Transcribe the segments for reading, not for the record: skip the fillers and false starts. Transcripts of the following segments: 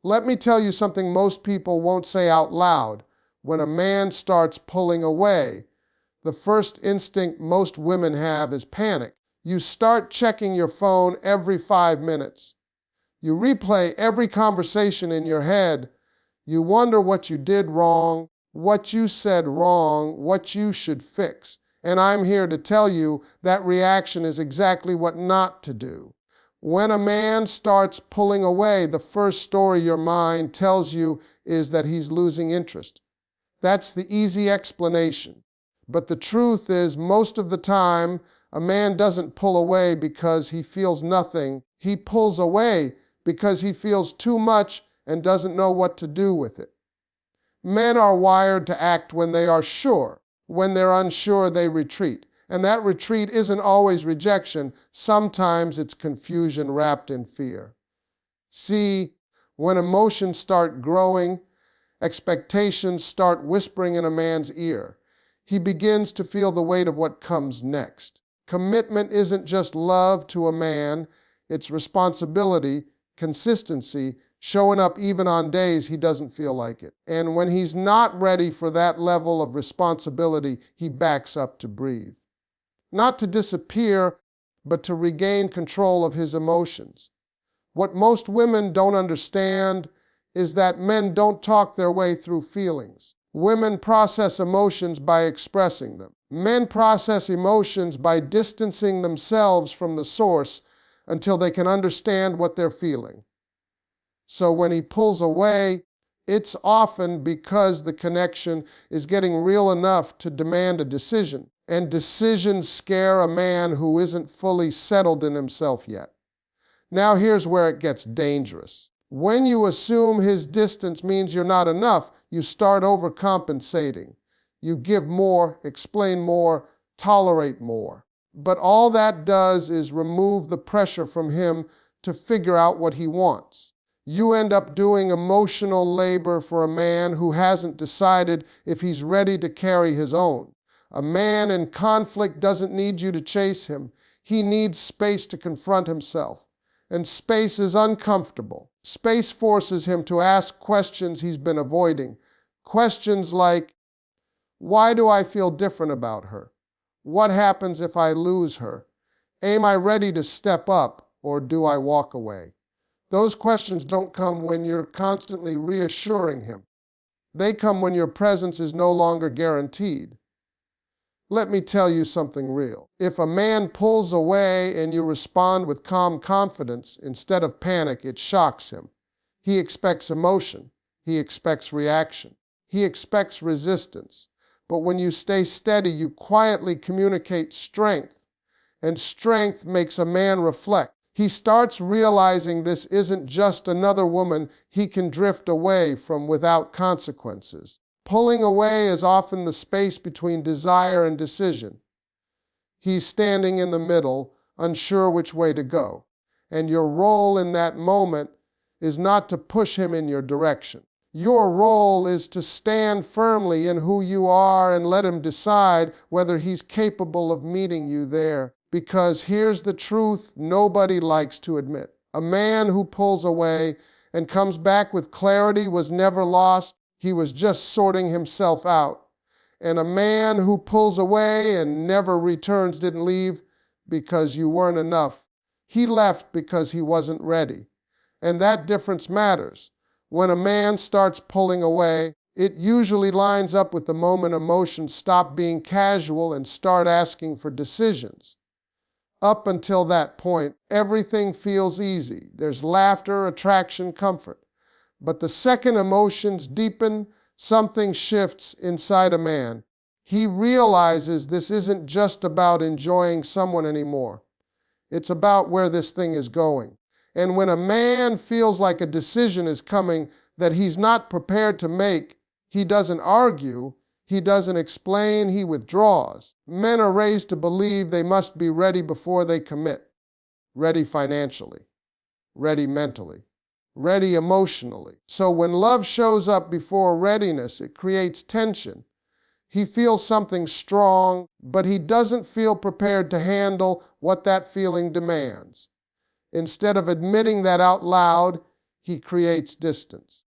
Let me tell you something most people won't say out loud. When a man starts pulling away, the first instinct most women have is panic. You start checking your phone every 5 minutes. You replay every conversation in your head. You wonder what you did wrong, what you said wrong, what you should fix. And I'm here to tell you that reaction is exactly what not to do. When a man starts pulling away, the first story your mind tells you is that he's losing interest. That's the easy explanation. But the truth is, most of the time, a man doesn't pull away because he feels nothing. He pulls away because he feels too much and doesn't know what to do with it. Men are wired to act when they are sure. When they're unsure, they retreat. And that retreat isn't always rejection. Sometimes it's confusion wrapped in fear. See, when emotions start growing, expectations start whispering in a man's ear. He begins to feel the weight of what comes next. Commitment isn't just love to a man, it's responsibility, consistency, showing up even on days he doesn't feel like it. And when he's not ready for that level of responsibility, he backs up to breathe. Not to disappear, but to regain control of his emotions. What most women don't understand is that men don't talk their way through feelings. Women process emotions by expressing them. Men process emotions by distancing themselves from the source until they can understand what they're feeling. So when he pulls away, it's often because the connection is getting real enough to demand a decision. And decisions scare a man who isn't fully settled in himself yet. Now here's where it gets dangerous. When you assume his distance means you're not enough, you start overcompensating. You give more, explain more, tolerate more. But all that does is remove the pressure from him to figure out what he wants. You end up doing emotional labor for a man who hasn't decided if he's ready to carry his own. A man in conflict doesn't need you to chase him. He needs space to confront himself. And space is uncomfortable. Space forces him to ask questions he's been avoiding. Questions like, why do I feel different about her? What happens if I lose her? Am I ready to step up, or do I walk away? Those questions don't come when you're constantly reassuring him. They come when your presence is no longer guaranteed. Let me tell you something real. If a man pulls away and you respond with calm confidence instead of panic, it shocks him. He expects emotion. He expects reaction. He expects resistance. But when you stay steady, you quietly communicate strength. And strength makes a man reflect. He starts realizing this isn't just another woman he can drift away from without consequences. Pulling away is often the space between desire and decision. He's standing in the middle, unsure which way to go. And your role in that moment is not to push him in your direction. Your role is to stand firmly in who you are and let him decide whether he's capable of meeting you there. Because here's the truth nobody likes to admit. A man who pulls away and comes back with clarity was never lost. He was just sorting himself out. And a man who pulls away and never returns didn't leave because you weren't enough. He left because he wasn't ready. And that difference matters. When a man starts pulling away, it usually lines up with the moment emotions stop being casual and start asking for decisions. Up until that point, everything feels easy. There's laughter, attraction, comfort. But the second emotions deepen, something shifts inside a man. He realizes this isn't just about enjoying someone anymore. It's about where this thing is going. And when a man feels like a decision is coming that he's not prepared to make, he doesn't argue, he doesn't explain, he withdraws. Men are raised to believe they must be ready before they commit. Ready financially, ready mentally, ready emotionally. So when love shows up before readiness, it creates tension. He feels something strong, but he doesn't feel prepared to handle what that feeling demands. Instead of admitting that out loud, he creates distance.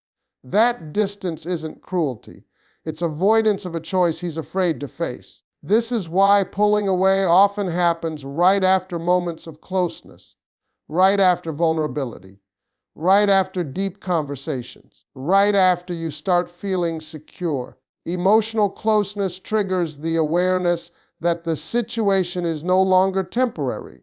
That distance isn't cruelty. It's avoidance of a choice he's afraid to face. This is why pulling away often happens right after moments of closeness, right after vulnerability, right after deep conversations, right after you start feeling secure. Emotional closeness triggers the awareness that the situation is no longer temporary.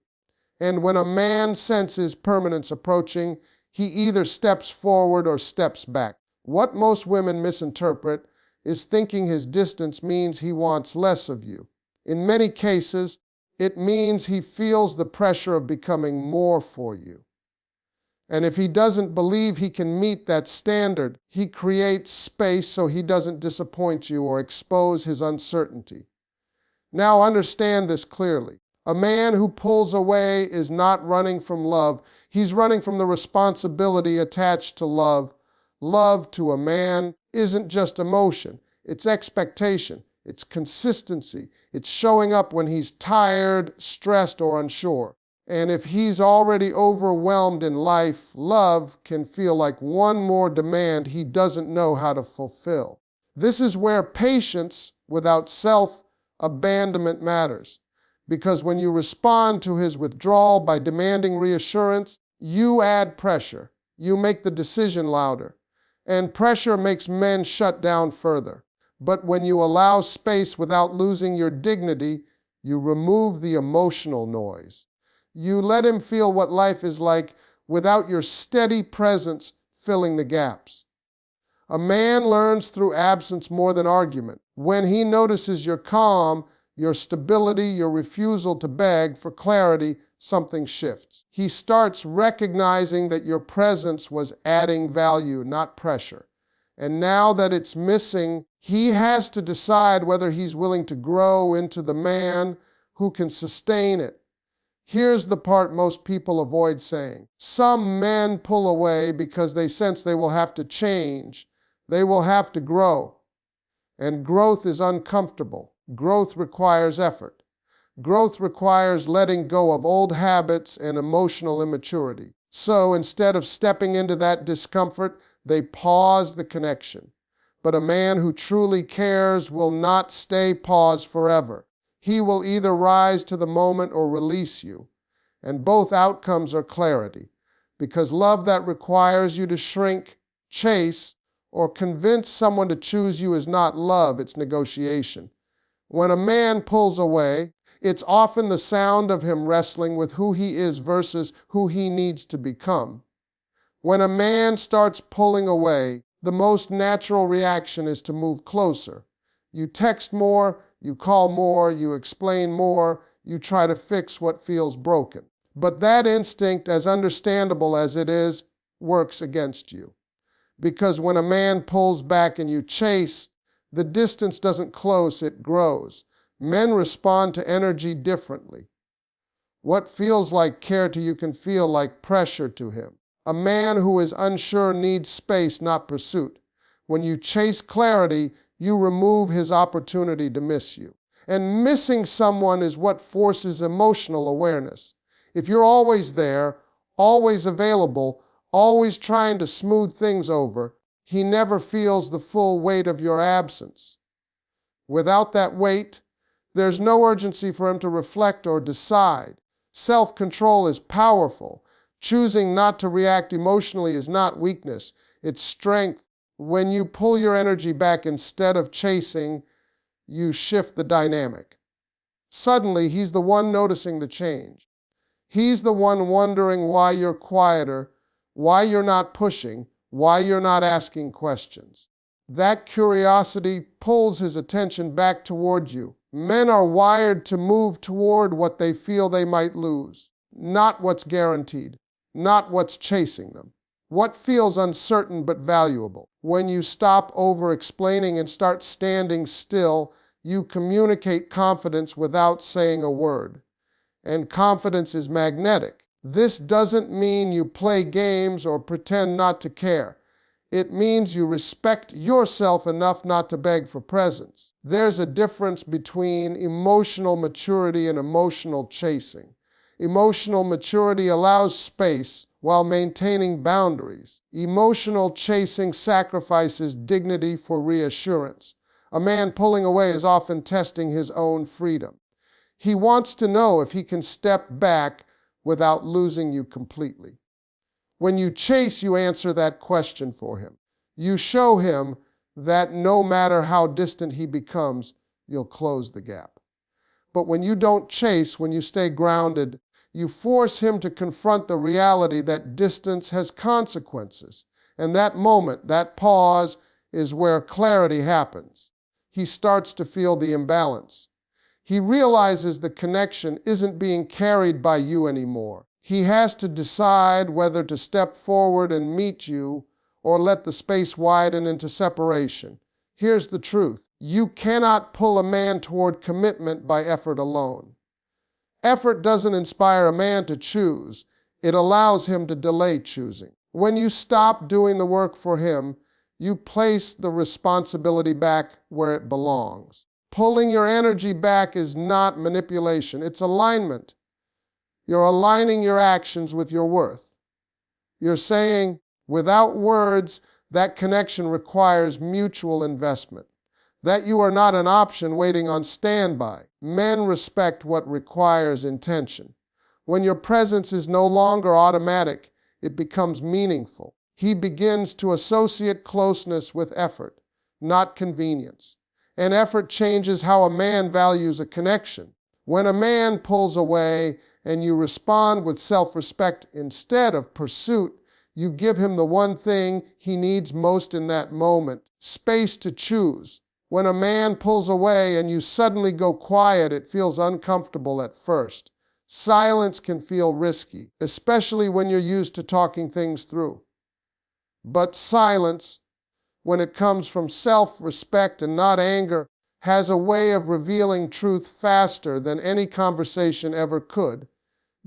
And when a man senses permanence approaching, he either steps forward or steps back. What most women misinterpret is thinking his distance means he wants less of you. In many cases, it means he feels the pressure of becoming more for you. And if he doesn't believe he can meet that standard, he creates space so he doesn't disappoint you or expose his uncertainty. Now understand this clearly. A man who pulls away is not running from love. He's running from the responsibility attached to love. Love to a man isn't just emotion. It's expectation. It's consistency. It's showing up when he's tired, stressed, or unsure. And if he's already overwhelmed in life, love can feel like one more demand he doesn't know how to fulfill. This is where patience without self-abandonment matters. Because when you respond to his withdrawal by demanding reassurance, you add pressure. You make the decision louder. And pressure makes men shut down further. But when you allow space without losing your dignity, you remove the emotional noise. You let him feel what life is like without your steady presence filling the gaps. A man learns through absence more than argument. When he notices your calm, your stability, your refusal to beg for clarity, something shifts. He starts recognizing that your presence was adding value, not pressure. And now that it's missing, he has to decide whether he's willing to grow into the man who can sustain it. Here's the part most people avoid saying. Some men pull away because they sense they will have to change. They will have to grow. And growth is uncomfortable. Growth requires effort. Growth requires letting go of old habits and emotional immaturity. So instead of stepping into that discomfort, they pause the connection. But a man who truly cares will not stay paused forever. He will either rise to the moment or release you. And both outcomes are clarity. Because love that requires you to shrink, chase, or convince someone to choose you is not love, it's negotiation. When a man pulls away, it's often the sound of him wrestling with who he is versus who he needs to become. When a man starts pulling away, the most natural reaction is to move closer. You text more, you call more, you explain more, you try to fix what feels broken. But that instinct, as understandable as it is, works against you. Because when a man pulls back and you chase, the distance doesn't close, it grows. Men respond to energy differently. What feels like care to you can feel like pressure to him. A man who is unsure needs space, not pursuit. When you chase clarity, you remove his opportunity to miss you. And missing someone is what forces emotional awareness. If you're always there, always available, always trying to smooth things over, he never feels the full weight of your absence. Without that weight, there's no urgency for him to reflect or decide. Self-control is powerful. Choosing not to react emotionally is not weakness, it's strength. When you pull your energy back instead of chasing, you shift the dynamic. Suddenly, he's the one noticing the change. He's the one wondering why you're quieter, why you're not pushing, why you're not asking questions. That curiosity pulls his attention back toward you. Men are wired to move toward what they feel they might lose, not what's guaranteed, not what's chasing them. What feels uncertain but valuable. When you stop over-explaining and start standing still, you communicate confidence without saying a word. And confidence is magnetic. This doesn't mean you play games or pretend not to care. It means you respect yourself enough not to beg for presence. There's a difference between emotional maturity and emotional chasing. Emotional maturity allows space while maintaining boundaries. Emotional chasing sacrifices dignity for reassurance. A man pulling away is often testing his own freedom. He wants to know if he can step back without losing you completely. When you chase, you answer that question for him. You show him that no matter how distant he becomes, you'll close the gap. But when you don't chase, when you stay grounded, you force him to confront the reality that distance has consequences. And that moment, that pause, is where clarity happens. He starts to feel the imbalance. He realizes the connection isn't being carried by you anymore. He has to decide whether to step forward and meet you or let the space widen into separation. Here's the truth. You cannot pull a man toward commitment by effort alone. Effort doesn't inspire a man to choose. It allows him to delay choosing. When you stop doing the work for him, you place the responsibility back where it belongs. Pulling your energy back is not manipulation, it's alignment. You're aligning your actions with your worth. You're saying, without words, that connection requires mutual investment. That you are not an option waiting on standby. Men respect what requires intention. When your presence is no longer automatic, it becomes meaningful. He begins to associate closeness with effort, not convenience. And effort changes how a man values a connection. When a man pulls away and you respond with self-respect instead of pursuit, you give him the one thing he needs most in that moment, space to choose. When a man pulls away and you suddenly go quiet, it feels uncomfortable at first. Silence can feel risky, especially when you're used to talking things through. But silence, when it comes from self-respect and not anger, has a way of revealing truth faster than any conversation ever could.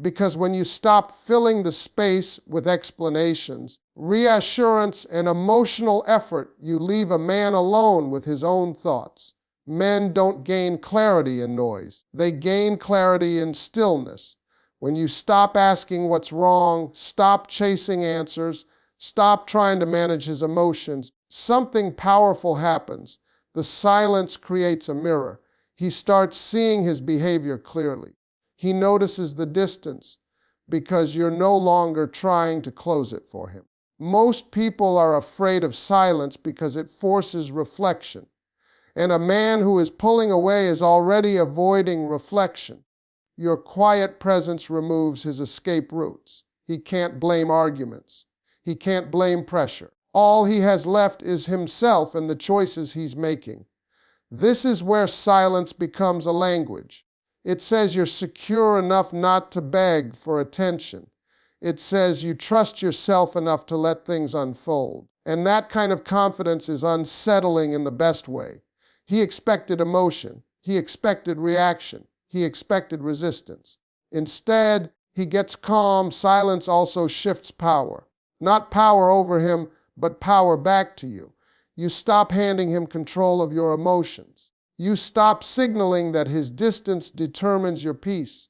Because when you stop filling the space with explanations, reassurance, and emotional effort, you leave a man alone with his own thoughts. Men don't gain clarity in noise. They gain clarity in stillness. When you stop asking what's wrong, stop chasing answers, stop trying to manage his emotions, something powerful happens. The silence creates a mirror. He starts seeing his behavior clearly. He notices the distance because you're no longer trying to close it for him. Most people are afraid of silence because it forces reflection. And a man who is pulling away is already avoiding reflection. Your quiet presence removes his escape routes. He can't blame arguments. He can't blame pressure. All he has left is himself and the choices he's making. This is where silence becomes a language. It says you're secure enough not to beg for attention. It says you trust yourself enough to let things unfold. And that kind of confidence is unsettling in the best way. He expected emotion. He expected reaction. He expected resistance. Instead, he gets calm. Silence also shifts power. Not power over him, but power back to you. You stop handing him control of your emotions. You stop signaling that his distance determines your peace.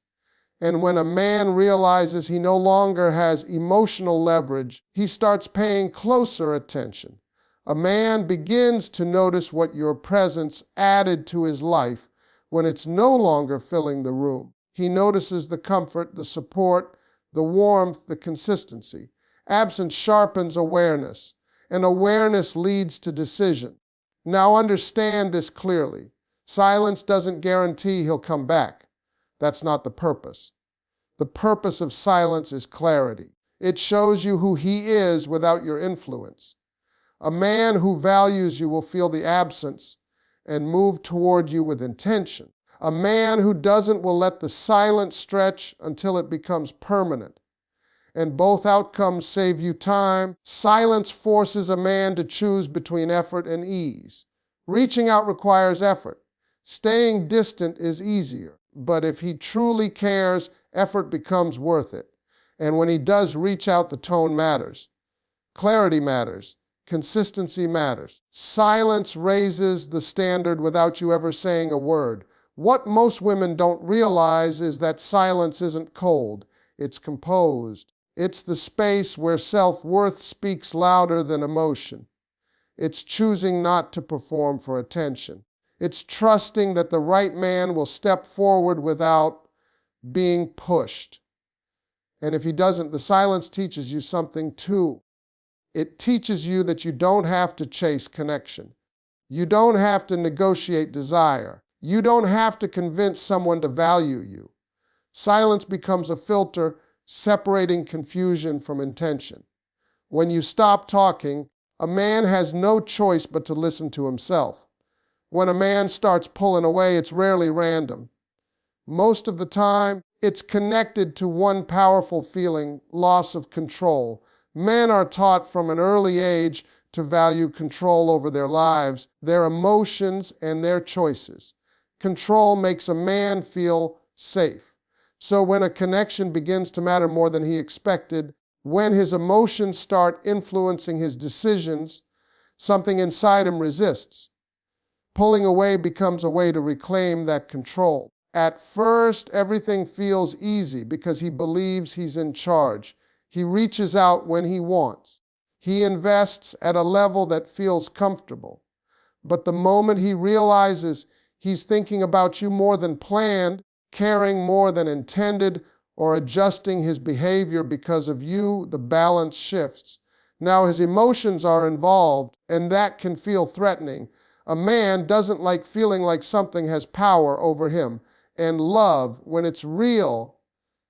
And when a man realizes he no longer has emotional leverage, he starts paying closer attention. A man begins to notice what your presence added to his life when it's no longer filling the room. He notices the comfort, the support, the warmth, the consistency. Absence sharpens awareness, and awareness leads to decision. Now understand this clearly. Silence doesn't guarantee he'll come back. That's not the purpose. The purpose of silence is clarity. It shows you who he is without your influence. A man who values you will feel the absence and move toward you with intention. A man who doesn't will let the silence stretch until it becomes permanent. And both outcomes save you time. Silence forces a man to choose between effort and ease. Reaching out requires effort. Staying distant is easier. But if he truly cares, effort becomes worth it. And when he does reach out, the tone matters. Clarity matters. Consistency matters. Silence raises the standard without you ever saying a word. What most women don't realize is that silence isn't cold, it's composed. It's the space where self-worth speaks louder than emotion. It's choosing not to perform for attention. It's trusting that the right man will step forward without being pushed. And if he doesn't, the silence teaches you something too. It teaches you that you don't have to chase connection. You don't have to negotiate desire. You don't have to convince someone to value you. Silence becomes a filter separating confusion from intention. When you stop talking, a man has no choice but to listen to himself. When a man starts pulling away, it's rarely random. Most of the time, it's connected to one powerful feeling, loss of control. Men are taught from an early age to value control over their lives, their emotions, and their choices. Control makes a man feel safe. So when a connection begins to matter more than he expected, when his emotions start influencing his decisions, something inside him resists. Pulling away becomes a way to reclaim that control. At first, everything feels easy because he believes he's in charge. He reaches out when he wants. He invests at a level that feels comfortable. But the moment he realizes he's thinking about you more than planned, caring more than intended, or adjusting his behavior because of you, the balance shifts. Now his emotions are involved, and that can feel threatening. A man doesn't like feeling like something has power over him, and love, when it's real,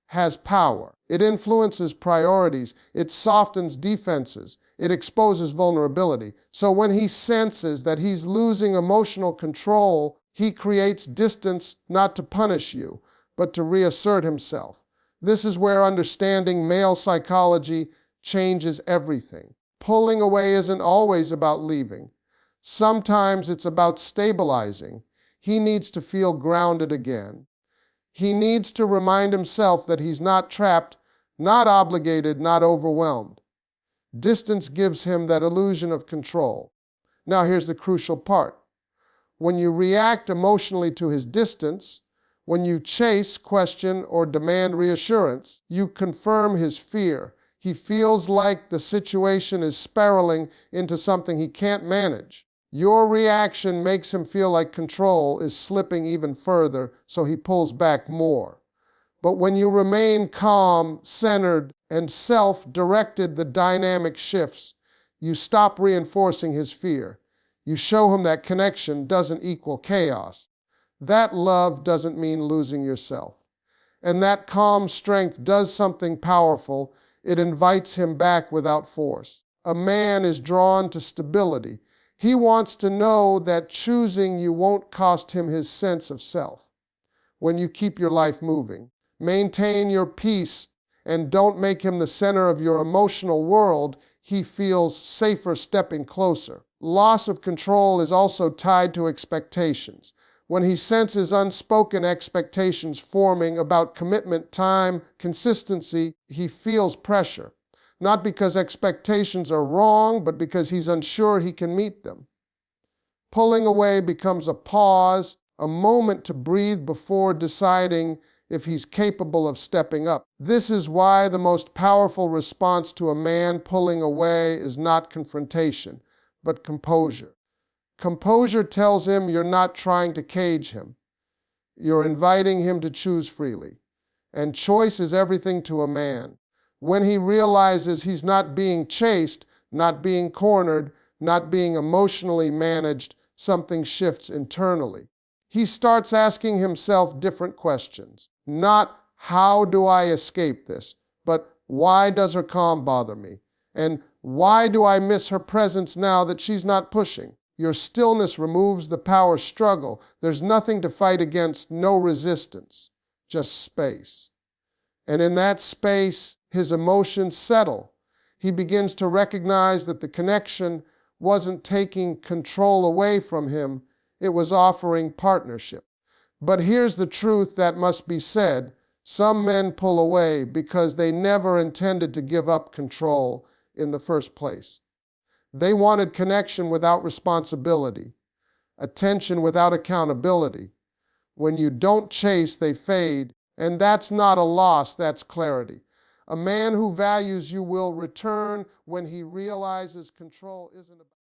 has power. It influences priorities, it softens defenses, it exposes vulnerability. So when he senses that he's losing emotional control, he creates distance not to punish you, but to reassert himself. This is where understanding male psychology changes everything. Pulling away isn't always about leaving. Sometimes it's about stabilizing. He needs to feel grounded again. He needs to remind himself that he's not trapped, not obligated, not overwhelmed. Distance gives him that illusion of control. Now here's the crucial part. When you react emotionally to his distance, when you chase, question, or demand reassurance, you confirm his fear. He feels like the situation is spiraling into something he can't manage. Your reaction makes him feel like control is slipping even further, so he pulls back more. But when you remain calm, centered, and self-directed, the dynamic shifts. You stop reinforcing his fear. You show him that connection doesn't equal chaos. That love doesn't mean losing yourself. And that calm strength does something powerful. It invites him back without force. A man is drawn to stability. He wants to know that choosing you won't cost him his sense of self. When you keep your life moving, maintain your peace, and don't make him the center of your emotional world, he feels safer stepping closer. Loss of control is also tied to expectations. When he senses unspoken expectations forming about commitment, time, consistency, he feels pressure. Not because expectations are wrong, but because he's unsure he can meet them. Pulling away becomes a pause, a moment to breathe before deciding if he's capable of stepping up. This is why the most powerful response to a man pulling away is not confrontation, but composure. Composure tells him you're not trying to cage him. You're inviting him to choose freely. And choice is everything to a man. When he realizes he's not being chased, not being cornered, not being emotionally managed, something shifts internally. He starts asking himself different questions. Not, how do I escape this? But why does her calm bother me? And why do I miss her presence now that she's not pushing? Your stillness removes the power struggle. There's nothing to fight against, no resistance, just space. And in that space, his emotions settle. He begins to recognize that the connection wasn't taking control away from him, it was offering partnership. But here's the truth that must be said. Some men pull away because they never intended to give up control in the first place. They wanted connection without responsibility, attention without accountability. When you don't chase, they fade, and that's not a loss, that's clarity. A man who values you will return when he realizes control isn't about